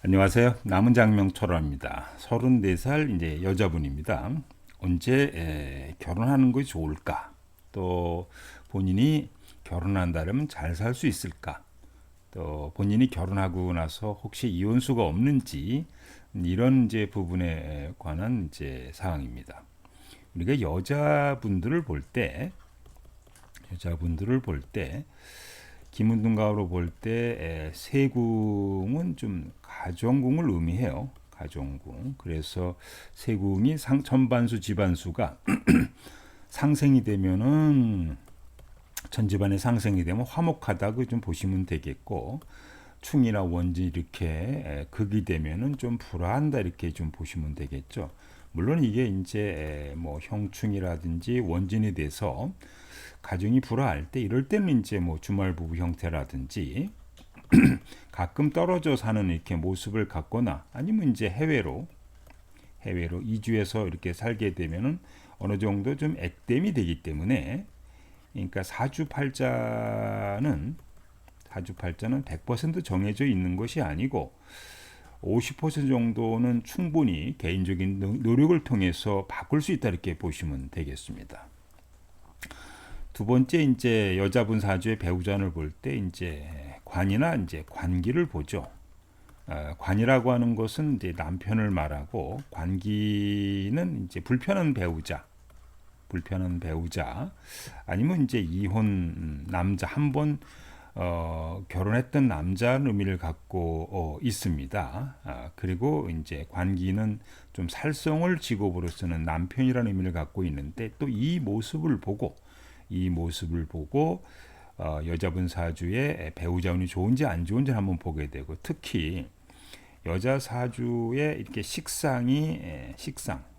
안녕하세요. 남은 장명 철호입니다. 34살 이제 여자분입니다. 언제 결혼하는 것이 좋을까? 또 본인이 결혼한다면 잘 살 수 있을까? 또 본인이 결혼하고 나서 혹시 이혼수가 없는지 이런 이제 부분에 관한 이제 사항입니다. 우리가 여자분들을 볼 때 김은둥가로 볼 때 세궁은 좀 가정궁을 의미해요. 가정궁. 그래서 세궁이 천반수 지반수가 상생이 되면은 전집안에 상생이 되면 화목하다고 좀 보시면 되겠고, 충이나 원지 이렇게 극이 되면은 좀 불화한다 이렇게 좀 보시면 되겠죠. 물론 이게 이제 뭐 형충이라든지 원진이 돼서 가정이 불화할 때 이럴 때는 이제 뭐 주말 부부 형태라든지 가끔 떨어져 사는 이렇게 모습을 갖거나 아니면 이제 해외로 이주해서 이렇게 살게 되면은 어느 정도 좀 액땜이 되기 때문에, 그러니까 사주팔자는 100% 정해져 있는 것이 아니고 50% 정도는 충분히 개인적인 노력을 통해서 바꿀 수 있다 이렇게 보시면 되겠습니다. 두 번째 이제 여자분 사주의 배우자를 볼 때 이제 관이나 이제 관기를 보죠. 관이라고 하는 것은 이제 남편을 말하고, 관기는 이제 불편한 배우자 아니면 이제 이혼 남자 한 번 결혼했던 남자는 의미를 갖고 있습니다. 그리고 이제 관기는 좀 살성을 직업으로 쓰는 남편이라는 의미를 갖고 있는데, 또 이 모습을 보고 여자분 사주의 배우자 운이 좋은지 안 좋은지 한번 보게 되고, 특히 여자 사주의 이렇게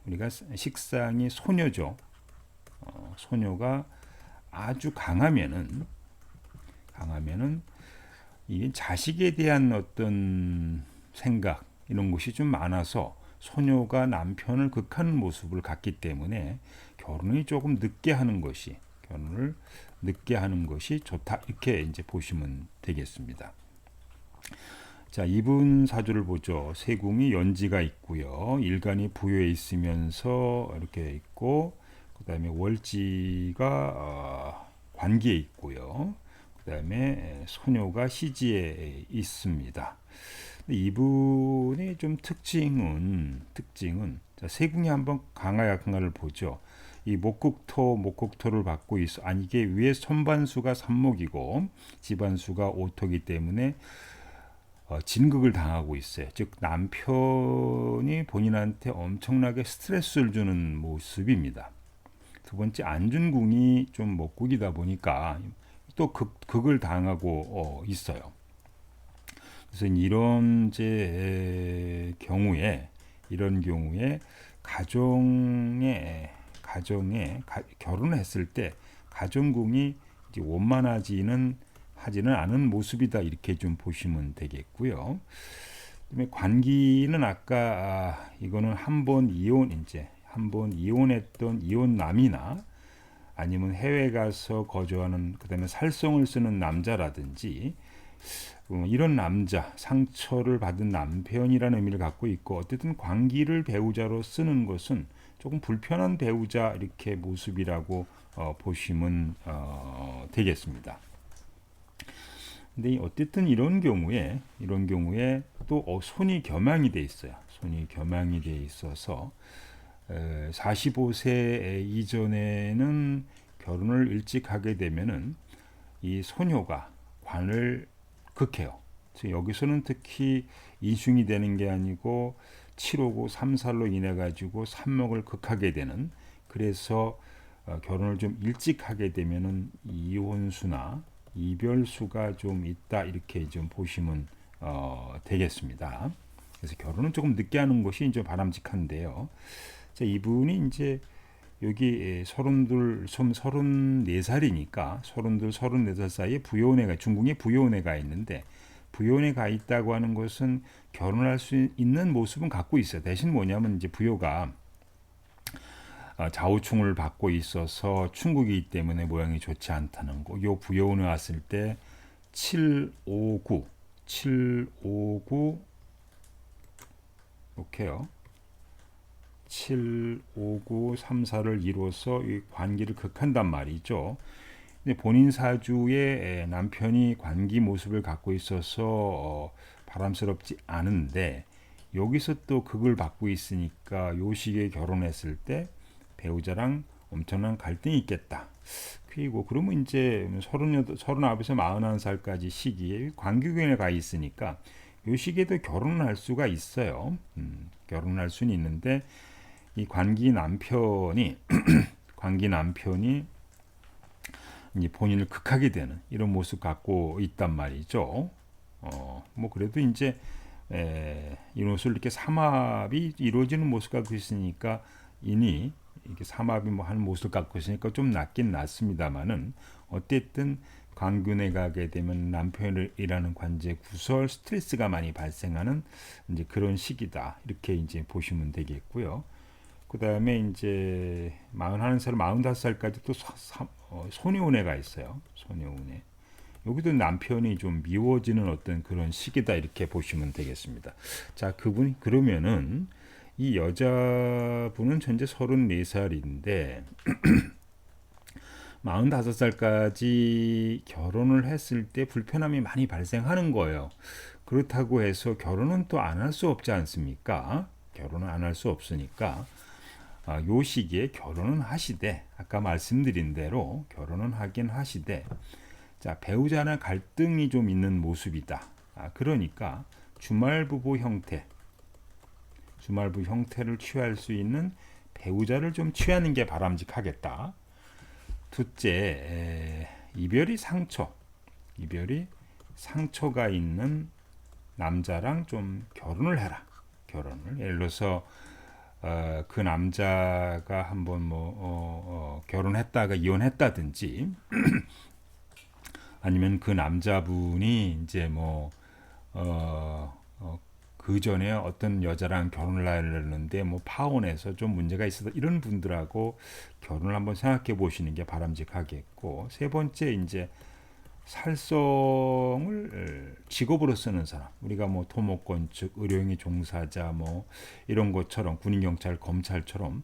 우리가 식상이 소녀죠. 소녀가 아주 강하면은 이 자식에 대한 어떤 생각 이런 것이 좀 많아서 소녀가 남편을 극하는 모습을 갖기 때문에 결혼을 늦게 하는 것이 좋다 이렇게 이제 보시면 되겠습니다. 자, 이분 사주를 보죠. 세궁이 연지가 있고요. 일간이 부여에 있으면서 이렇게 있고, 그다음에 월지가 관기에 있고요. 그다음에 소녀가 시지에 있습니다. 이분의 좀 특징은 자, 세궁이 한번 강하 약강하를 보죠. 이 목국토를 받고 있어. 아니, 이게 위에 선반수가 삼목이고 지반수가 오토기 때문에 진극을 당하고 있어요. 즉 남편이 본인한테 엄청나게 스트레스를 주는 모습입니다. 두 번째, 안준궁이 좀 목국이다 보니까 또 극을 당하고 있어요. 그래서 이런 경우에 가정에 결혼을 했을 때 가정궁이 이제 원만하지는 않은 모습이다 이렇게 좀 보시면 되겠고요. 그다음에 관기는 아까 이거는 한 번 이혼했던 이혼남이나 아니면 해외 가서 거주하는, 그다음에 살성을 쓰는 남자라든지 이런 남자, 상처를 받은 남편이라는 의미를 갖고 있고, 어쨌든 관기를 배우자로 쓰는 것은 조금 불편한 배우자 이렇게 모습이라고 보시면 되겠습니다. 근데 어쨌든 이런 경우에 또 손이 겸양이 돼 있어요. 손이 겸양이 돼 있어서 45세 이전에는 결혼을 일찍 하게 되면은 이 소녀가 관을 극해요. 즉 여기서는 특히 이중이 되는 게 아니고 7호고 3살로 인해 가지고 삼목을 극하게 되는, 그래서 결혼을 좀 일찍 하게 되면은 이혼수나 이별수가 좀 있다 이렇게 좀 보시면 되겠습니다. 그래서 결혼은 조금 늦게 하는 것이 이제 바람직한데요. 자, 이분이 이제 여기 34살이니까 34살 사이에 중궁에 부여운해가 있는데, 부여운에 가 있다고 하는 것은 결혼할 수 있는 모습은 갖고 있어요. 대신 뭐냐면 이제 부여가 좌우충을 받고 있어서 충국이기 때문에 모양이 좋지 않다는 거. 요 부여운에 왔을 때 759 볼게요. 7, 5, 9, 3, 4를 이뤄서 이 관기를 극한단 말이죠. 근데 본인 사주의 남편이 관기 모습을 갖고 있어서 바람스럽지 않은데 여기서 또 극을 받고 있으니까 요 시기에 결혼했을 때 배우자랑 엄청난 갈등이 있겠다. 그리고 그러면 이제 39에서 41살까지 시기에 관기균에 가 있으니까 요 시기에도 결혼을 할 수가 있어요. 결혼할 수는 있는데 이 관기 남편이 관기 남편이 이제 본인을 극하게 되는 이런 모습 갖고 있단 말이죠. 뭐 그래도 이제 이것을 이렇게 삼합이 이루어지는 모습 갖고 있으니까 이니 이렇게 삼합이 뭐 하는 모습을 갖고 있으니까 좀 낫긴 낫습니다만은 어쨌든 관균에 가게 되면 남편이라는 관제 구설 스트레스가 많이 발생하는 이제 그런 시기다 이렇게 이제 보시면 되겠고요. 그 다음에 이제 41살, 45살까지 또 소녀운에가 있어요. 소녀운에. 여기도 남편이 좀 미워지는 어떤 그런 시기다 이렇게 보시면 되겠습니다. 자, 그분이 그러면은 이 여자분은 현재 34살인데 45살까지 결혼을 했을 때 불편함이 많이 발생하는 거예요. 그렇다고 해서 결혼은 또 안 할 수 없지 않습니까? 결혼은 안 할 수 없으니까 요 시기에 결혼은 하시되 아까 말씀드린 대로 결혼은 하긴 하시되 자 배우자나 갈등이 좀 있는 모습이다. 그러니까 주말부부 형태를 취할 수 있는 배우자를 좀 취하는 게 바람직하겠다. 둘째 이별이 상처가 있는 남자랑 좀 결혼을 해라. 예를 들어서 그 남자가 한번 결혼했다가 이혼했다든지 아니면 그 남자분이 이제 그 전에 어떤 여자랑 결혼을 하려는데 파혼해서 좀 문제가 있어서 이런 분들하고 결혼을 한번 생각해 보시는 게 바람직하겠고, 세 번째 이제 살성을 직업으로 쓰는 사람, 우리가 토목건축, 의료행위 종사자 이런 것처럼 군인, 경찰, 검찰처럼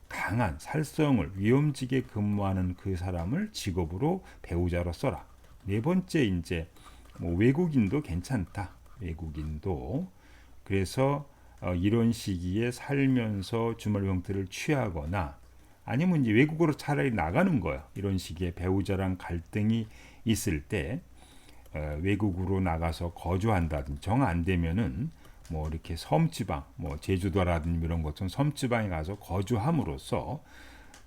강한 살성을 위험직에 근무하는 그 사람을 직업으로 배우자로 써라. 네 번째 이제 외국인도 괜찮다. 외국인도 그래서 이런 시기에 살면서 주말 형태를 취하거나 아니면 이제 외국으로 차라리 나가는 거예요. 이런 시기에 배우자랑 갈등이 있을 때 외국으로 나가서 거주한다든지 정 안 되면은 이렇게 섬지방 제주도라든지 이런 것처럼 섬지방에 가서 거주함으로써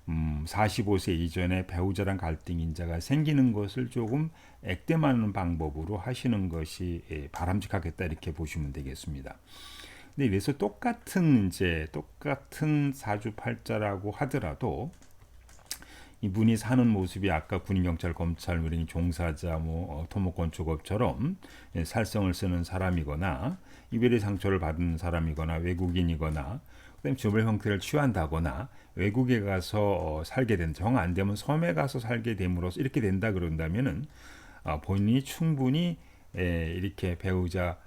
45세 이전에 배우자랑 갈등 인자가 생기는 것을 조금 액땜하는 방법으로 하시는 것이 바람직하겠다 이렇게 보시면 되겠습니다. 근데 이래서 똑같은 사주팔자라고 하더라도 이분이 사는 모습이 아까 군인, 경찰, 검찰, 의료행 종사자, 토목건축업처럼 살성을 쓰는 사람이거나 이별의 상처를 받은 사람이거나 외국인이거나 그다음에 주말 형태를 취한다거나 외국에 가서 살게 된 정 안 되면 섬에 가서 살게 됨으로써 이렇게 된다 그런다면은 본인이 충분히 이렇게 배우자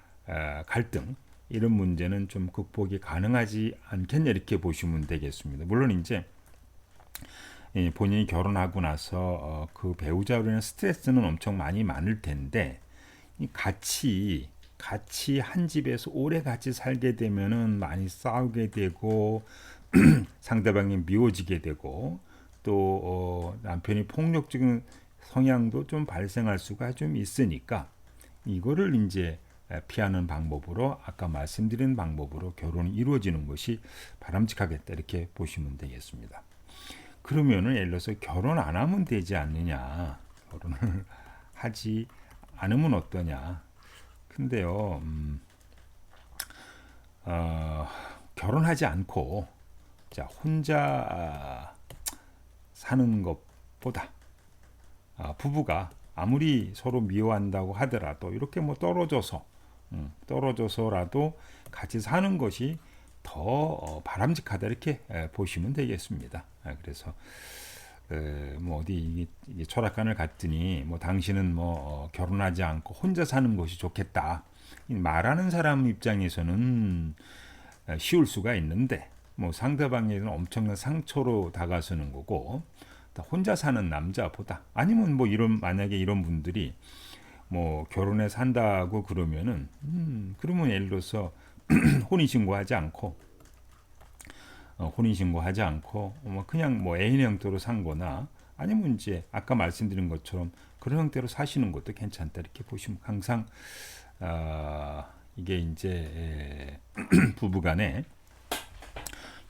갈등 이런 문제는 좀 극복이 가능하지 않겠냐 이렇게 보시면 되겠습니다. 물론 이제 본인이 결혼하고 나서 그 배우자로 인한 스트레스는 엄청 많을 텐데 같이 한 집에서 오래 같이 살게 되면은 많이 싸우게 되고 상대방이 미워지게 되고 또 남편이 폭력적인 성향도 좀 발생할 수가 좀 있으니까 이거를 이제 피하는 방법으로 아까 말씀드린 방법으로 결혼이 이루어지는 것이 바람직하겠다 이렇게 보시면 되겠습니다. 그러면은 예를 들어서 결혼 안 하면 되지 않느냐, 결혼을 하지 않으면 어떠냐. 근데요, 결혼하지 않고 혼자 사는 것보다 부부가 아무리 서로 미워한다고 하더라도 이렇게 떨어져서라도 같이 사는 것이 더 바람직하다 이렇게 보시면 되겠습니다. 그래서 어디 철학관을 갔더니 당신은 결혼하지 않고 혼자 사는 것이 좋겠다. 말하는 사람 입장에서는 쉬울 수가 있는데 뭐 상대방에게는 엄청난 상처로 다가서는 거고 혼자 사는 남자보다 아니면 뭐 이런 만약에 이런 분들이 뭐 결혼해 산다고 그러면은 그러면 예를 들어서 혼인신고하지 않고 뭐 그냥 뭐 애인 형태로 산 거나 아니면 이제 아까 말씀드린 것처럼 그런 형태로 사시는 것도 괜찮다 이렇게 보시면 항상 이게 이제 부부간에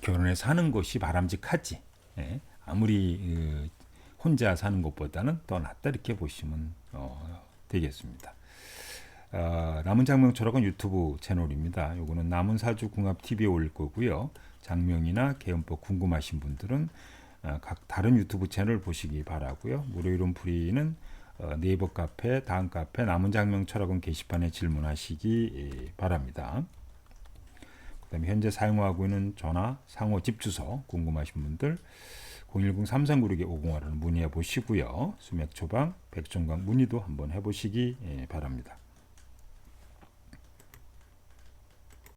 결혼해 사는 것이 바람직하지. 예, 아무리 혼자 사는 것보다는 더 낫다 이렇게 보시면 되겠습니다. 남은 장명 철학은 유튜브 채널입니다. 요거는 남은 사주 궁합 TV에 올릴 거고요. 장명이나 개연법 궁금하신 분들은 각 다른 유튜브 채널 보시기 바라고요. 무료 이론 프리는 네이버 카페, 다음 카페 남은 장명 철학원 게시판에 질문하시기 바랍니다. 그다음에 현재 사용하고 있는 전화, 상호, 집 주소 궁금하신 분들 010-3396-5051로 문의해 보시고요. 수맥 처방, 백종강 문의도 한번 해보시기 바랍니다.